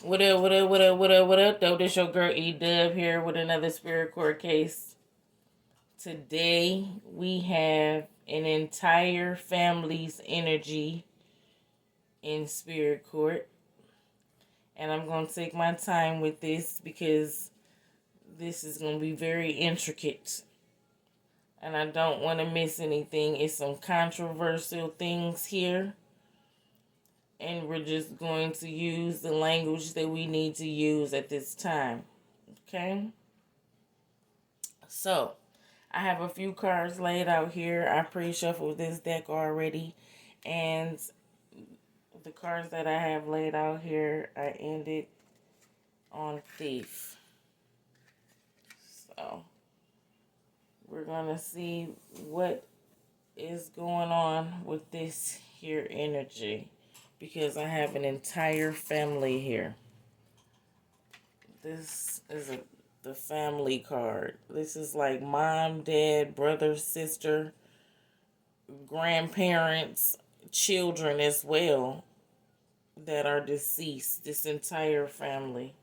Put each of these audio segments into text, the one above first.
What up, what up, what up, what up, what up, though? This your girl Dubb here with another Spirit Court case. Today, we have an entire family's energy in Spirit Court. And I'm going to take my time with this because this is going to be very intricate. And I don't want to miss anything. It's some controversial things here. And we're just going to use the language that we need to use at this time. Okay? So, I have a few cards laid out here. I pre-shuffled this deck already. And the cards that I have laid out here, I ended on Thief. So, we're going to see what is going on with this here energy. Because I have an entire family here. This is the family card. This is like mom, dad, brother, sister, grandparents, children as well that are deceased. This entire family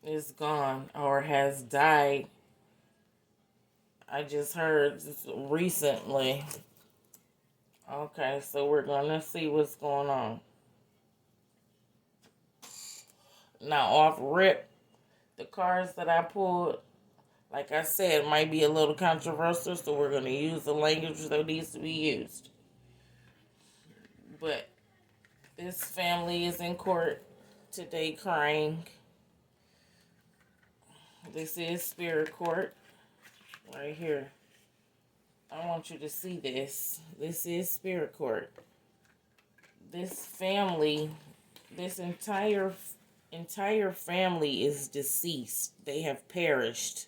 is gone or has died. I just heard recently. Okay, so we're going to see what's going on. Now, off rip, the cards that I pulled, like I said, might be a little controversial, so we're going to use the language that needs to be used. But this family is in court today crying. This is Spirit Court right here. I want you to see this. This is Spirit Court. This family, this entire family is deceased. They have perished.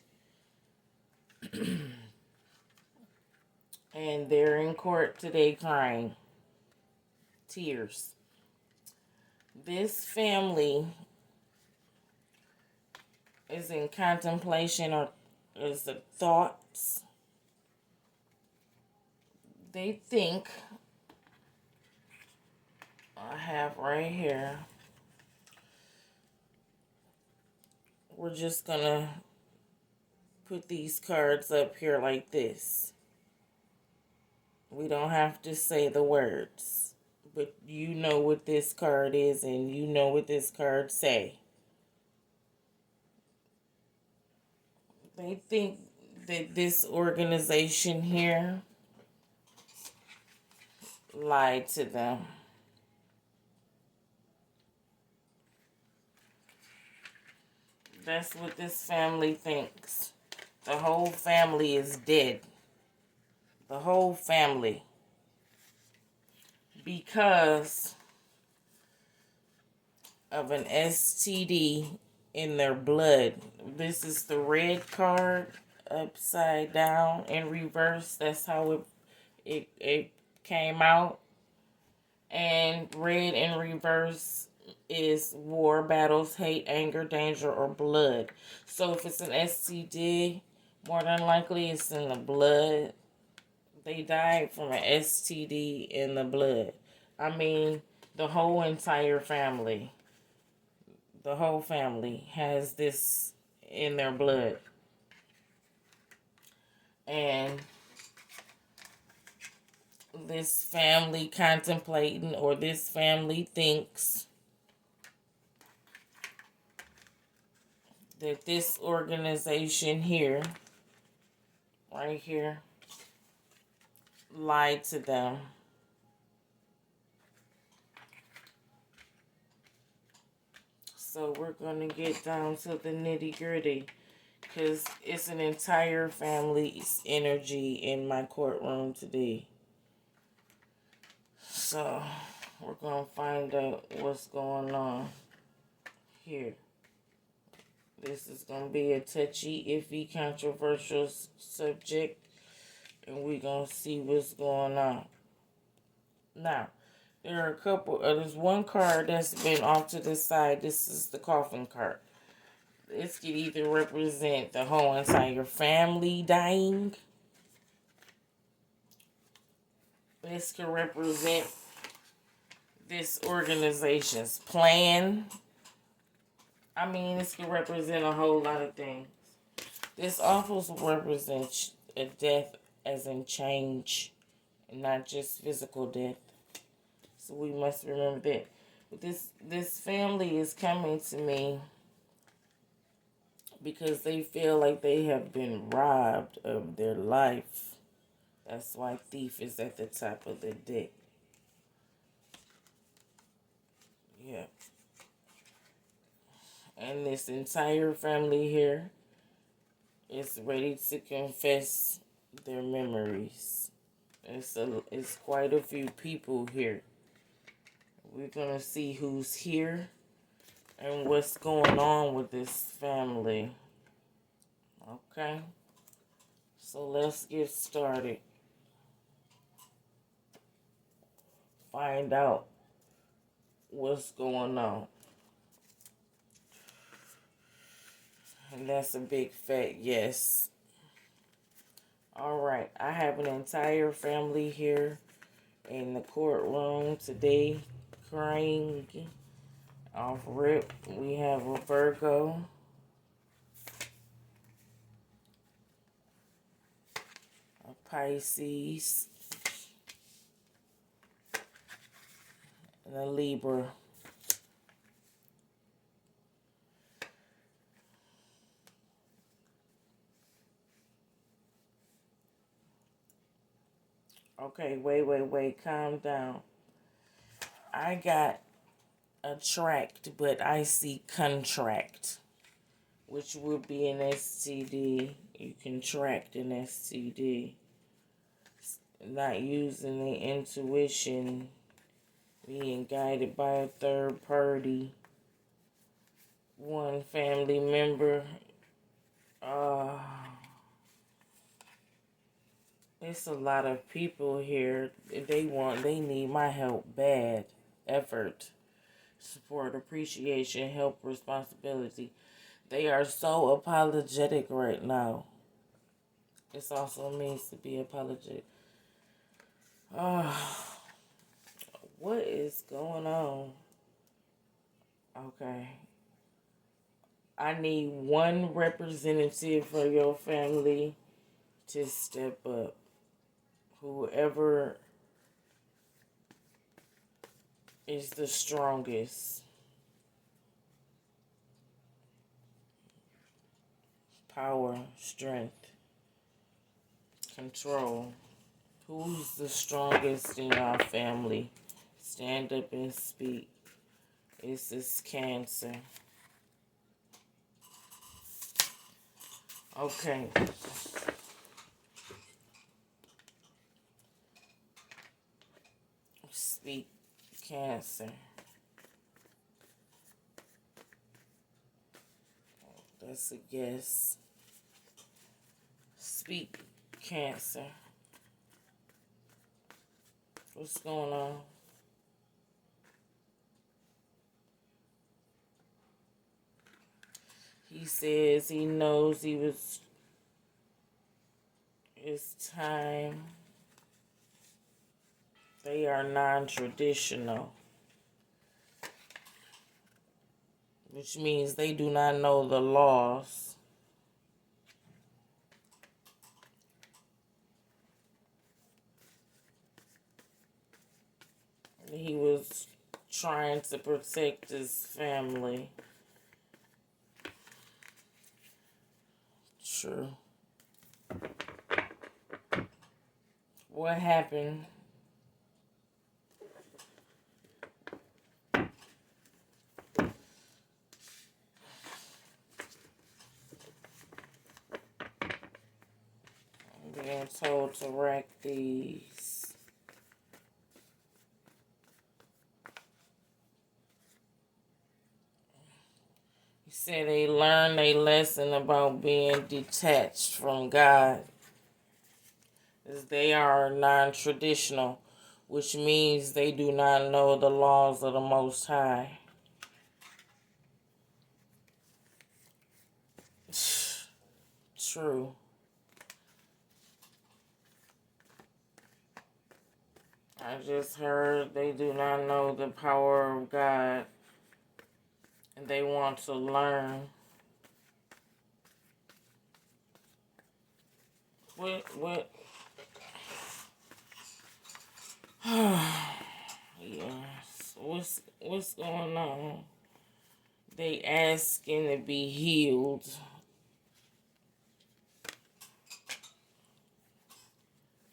And they're in court today crying. Tears. This family is in contemplation or is the thoughts. They think, I have right here, we're just gonna put these cards up here like this. We don't have to say the words, but you know what this card is and you know what this card say. They think that this organization here lied to them. That's what this family thinks. The whole family is dead. The whole family. Because of an STD in their blood. This is the red card upside down in reverse. That's how it came out. And red in reverse is war, battles, hate, anger, danger, or blood. So if it's an STD, more than likely it's in the blood. They died from an STD in the blood. I mean, the whole entire family. The whole family has this in their blood. And this family contemplating, or this family thinks that this organization here, right here, lied to them. So we're going to get down to the nitty-gritty because it's an entire family's energy in my courtroom today. So we're going to find out what's going on here. This is going to be a touchy, iffy, controversial subject, and we're going to see what's going on. Now, there are a couple, there's one card that's been off to the side. This is the coffin card. This could either represent the whole entire family dying. This could represent this organization's plan. I mean, this can represent a whole lot of things. This also represents a death as in change, and not just physical death. So we must remember that. But this family is coming to me because they feel like they have been robbed of their life. That's why thief is at the top of the deck. Yeah. And this entire family here is ready to confess their memories. It's quite a few people here. We're going to see who's here and what's going on with this family. Okay? So let's get started. Find out what's going on. And that's a big fat yes. Alright, I have an entire family here in the courtroom today crying off rip. We have a Virgo, a Pisces, and a Libra. Okay, wait, calm down. I got attract, but I see contract, which would be an STD. You contract an STD. Not using the intuition, being guided by a third party, one family member. It's a lot of people here. They need my help bad. Effort, support, appreciation, help, responsibility. They are so apologetic right now. This also means to be apologetic. What is going on? Okay. I need one representative for your family to step up. Whoever is the strongest. Power, strength, control. Who's the strongest in your family? Stand up and speak. It's this Cancer. Okay. Speak, Cancer. That's a guess. Speak, Cancer. What's going on? He says he knows it's time. They are non-traditional, which means they do not know the laws. He was trying to protect his family. True. What happened? I'm being told to rack these. He said they learned a lesson about being detached from God, as they are non-traditional, which means they do not know the laws of the Most High. True. I just heard they do not know the power of God and they want to learn. What? Yes. What's going on? They asking to be healed.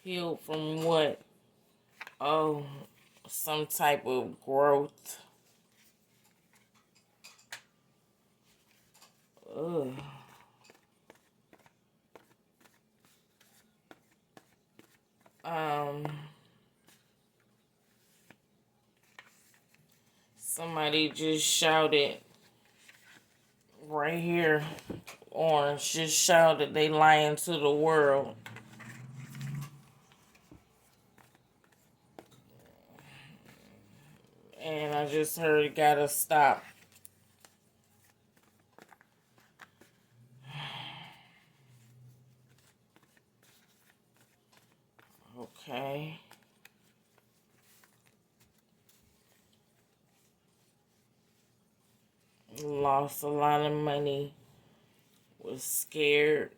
Healed from what? Oh, some type of growth. Ugh. Um, Somebody just shouted right here. Orange just shouted they lying to the world. And I just heard it gotta stop. Okay. Lost a lot of money. Was scared.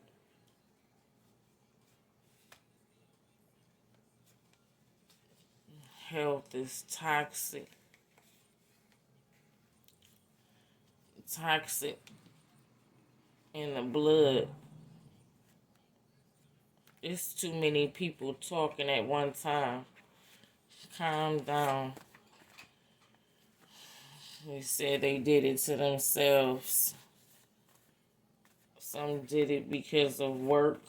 Health is toxic. Toxic in the blood. It's too many people talking at one time. Calm down. They said they did it to themselves. Some did it because of work.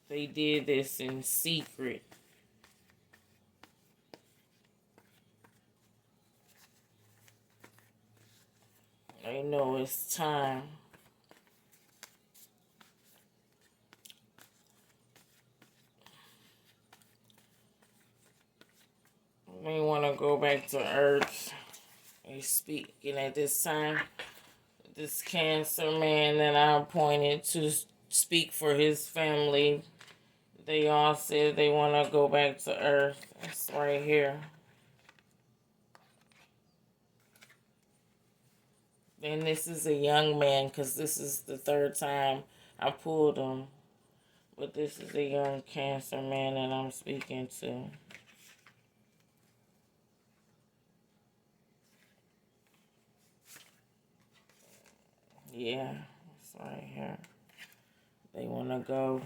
They did this in secret. They know it's time. They want to go back to Earth. They speaking at this time. This cancer man that I appointed to speak for his family, they all said they want to go back to Earth. It's right here. And this is a young man because this is the third time I pulled him. But this is a young cancer man that I'm speaking to. Yeah, it's right here. They want to go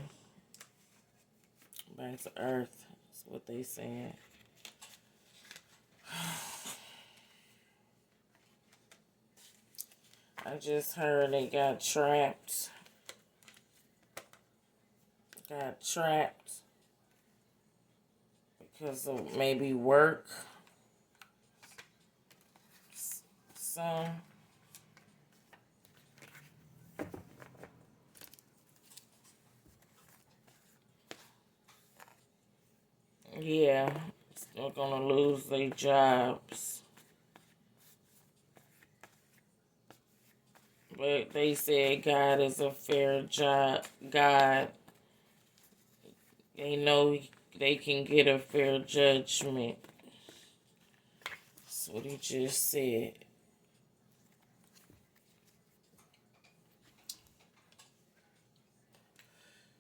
back to Earth. That's what they said. I just heard they got trapped. Got trapped because of maybe work. Some. Yeah, they're gonna lose their jobs. But they said God is a fair God. They know they can get a fair judgment. That's what he just said.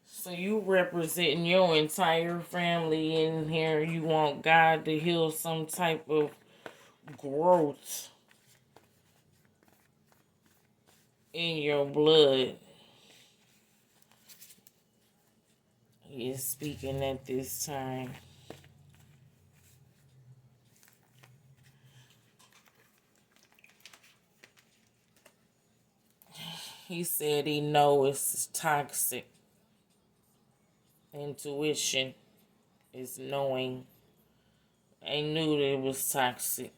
So you representing your entire family in here. You want God to heal some type of growth in your blood. He is speaking at this time. He said he knows it's toxic. Intuition is knowing. I knew that it was toxic.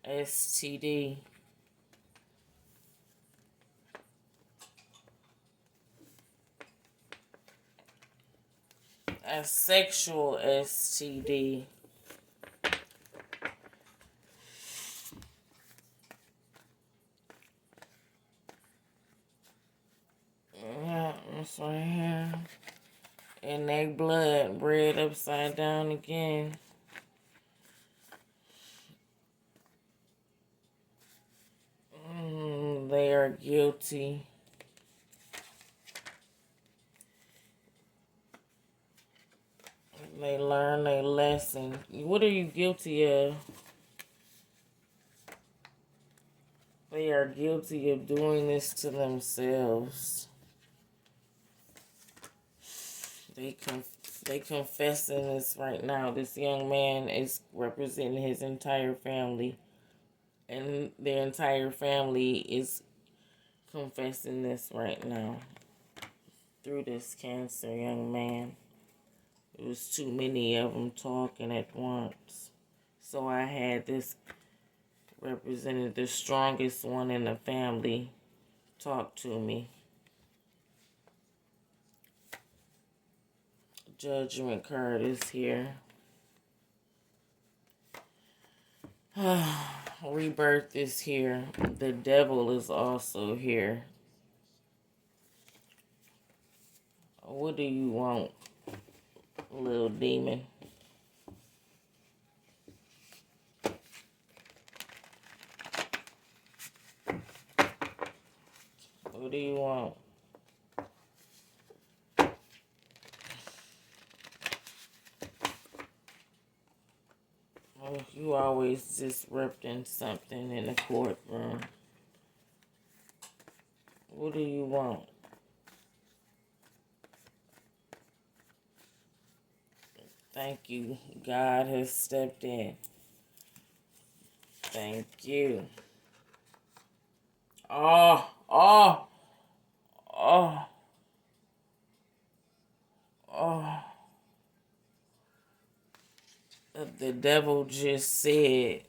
STD. A sexual STD. Yeah, it's right here. And they blood red upside down again. They are guilty. They learn a lesson. What are you guilty of? They are guilty of doing this to themselves. They confessing this right now. This young man is representing his entire family. And their entire family is confessing this right now. Through this cancer, young man. It was too many of them talking at once. So I had this represented the strongest one in the family talk to me. Judgment card is here. Rebirth is here. The devil is also here. What do you want, little demon? What do you want? Oh, you always disrupting something in the courtroom. What do you want? Thank you. God has stepped in. Thank you. Oh, oh, oh, oh. The devil just said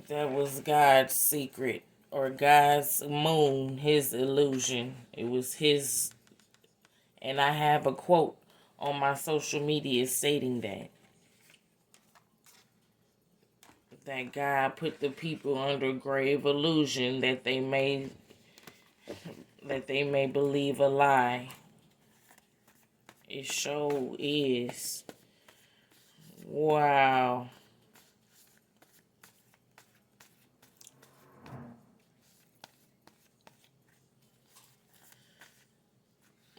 that was God's secret or God's moon, his illusion. It was his, and I have a quote on my social media stating that God put the people under grave illusion that they may believe a lie. It sure is. Wow.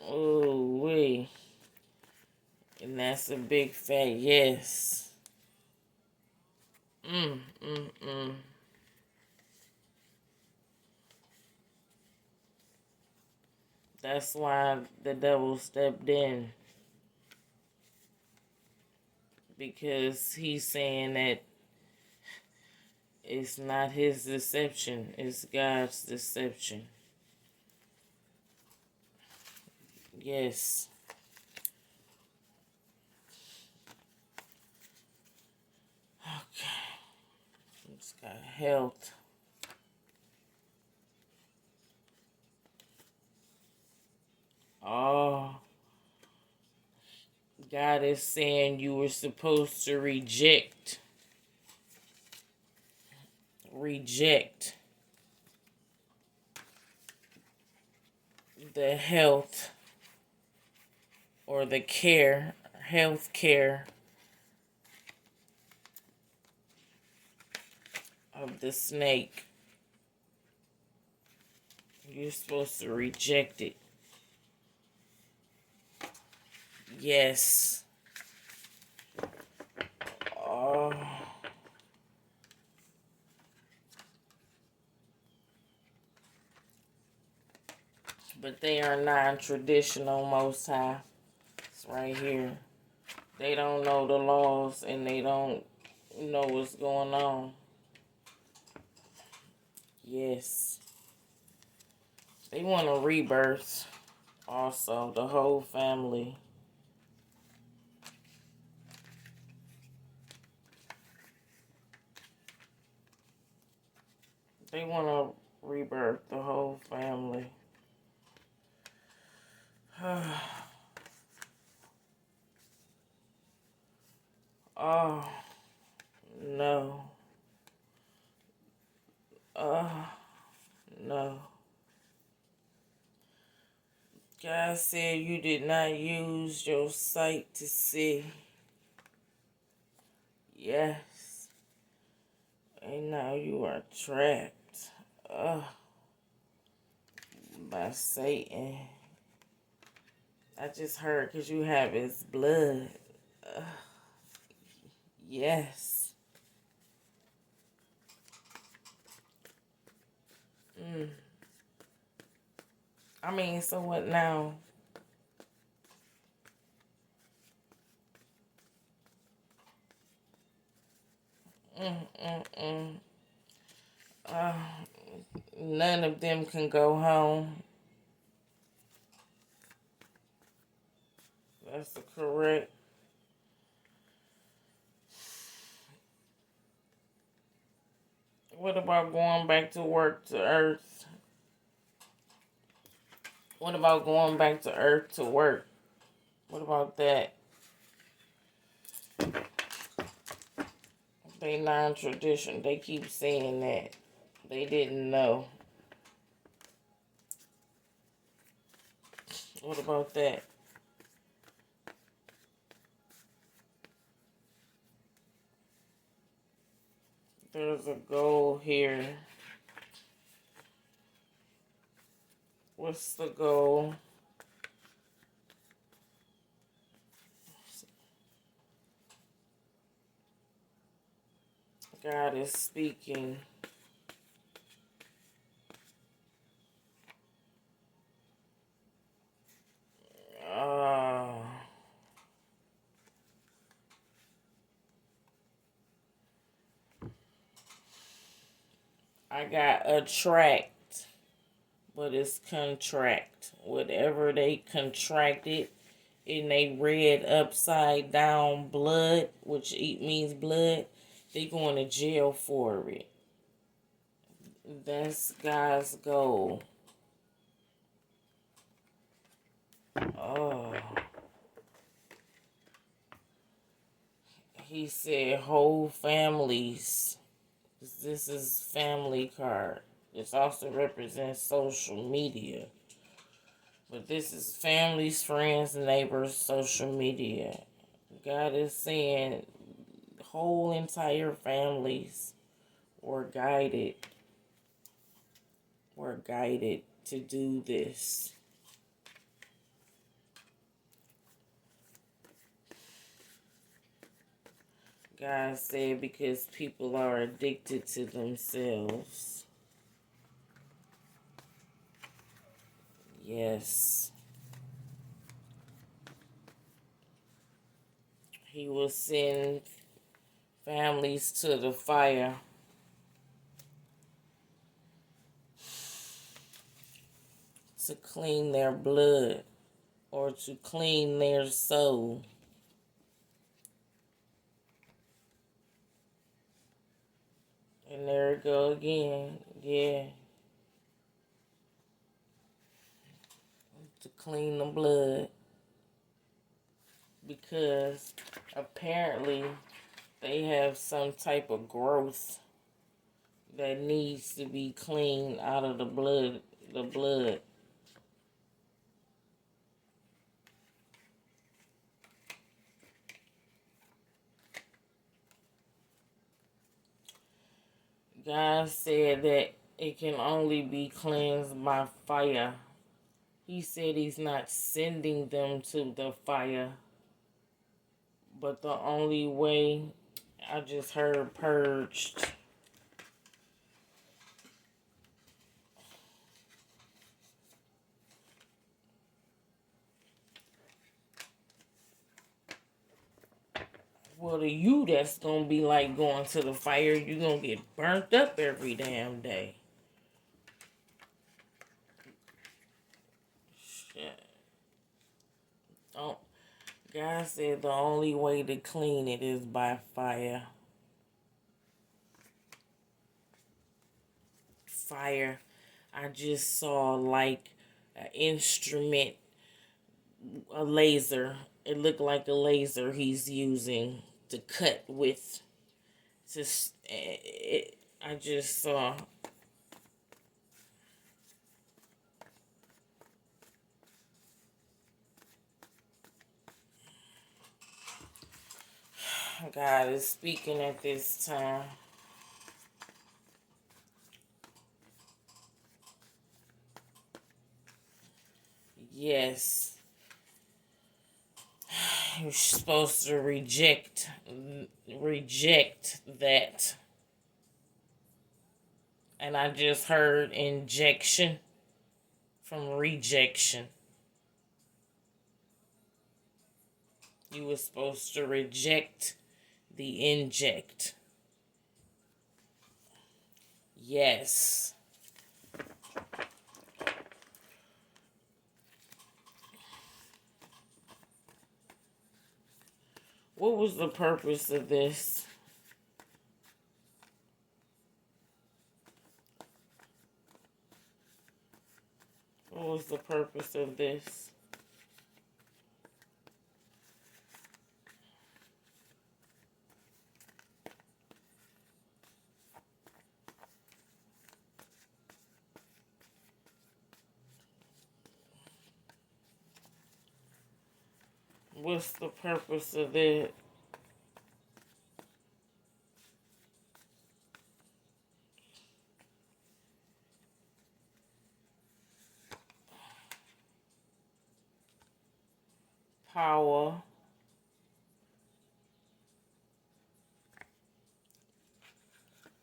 Oh, wait. And that's a big fat yes. Mm, mm, mm. That's why the devil stepped in. Because he's saying that it's not his deception, it's God's deception. Yes. Okay. It's got health. Oh. God is saying you were supposed to reject the health or the health care of the snake. You're supposed to reject it. Yes. Oh. But they are non-traditional Most High. It's right here. They don't know the laws and they don't know what's going on. Yes. They want a rebirth. Also, the whole family. They want to rebirth the whole family. Oh, no. Oh, no. God said you did not use your sight to see. Yes. And now you are trapped. By Satan. I just heard because you have his blood. Yes. I mean, so what now? Mm-mm-mm. Uh, none of them can go home. That's correct. What about going back to work to Earth? What about going back to Earth to work? What about that? They non-tradition. They keep saying that. They didn't know. What about that? There's a goal here. What's the goal? God is speaking. Uh, I got attract, but it's contract. Whatever they contracted in they red upside down blood, which means blood, they going to jail for it. That's God's goal. Oh. He said whole families. This is family card. This also represents social media. But this is families, friends, neighbors, social media. God is saying whole entire families were guided to do this. God said because people are addicted to themselves. Yes. He will send families to the fire to clean their blood or to clean their soul. And there it go again. Yeah. To clean the blood. Because apparently they have some type of growth that needs to be cleaned out of the blood. God said that it can only be cleansed by fire. He said he's not sending them to the fire. But the only way, I just heard purged. Well, to you, that's going to be like going to the fire. You're going to get burnt up every damn day. Shit. Oh, God said the only way to clean it is by fire. Fire. I just saw like an instrument, a laser. It looked like a laser he's using. to cut with. I just saw. God is speaking at this time. Yes. You're supposed to reject that. And I just heard injection from rejection. You were supposed to reject the inject. Yes. What was the purpose of this? What was the purpose of this? What's the purpose of it? Power.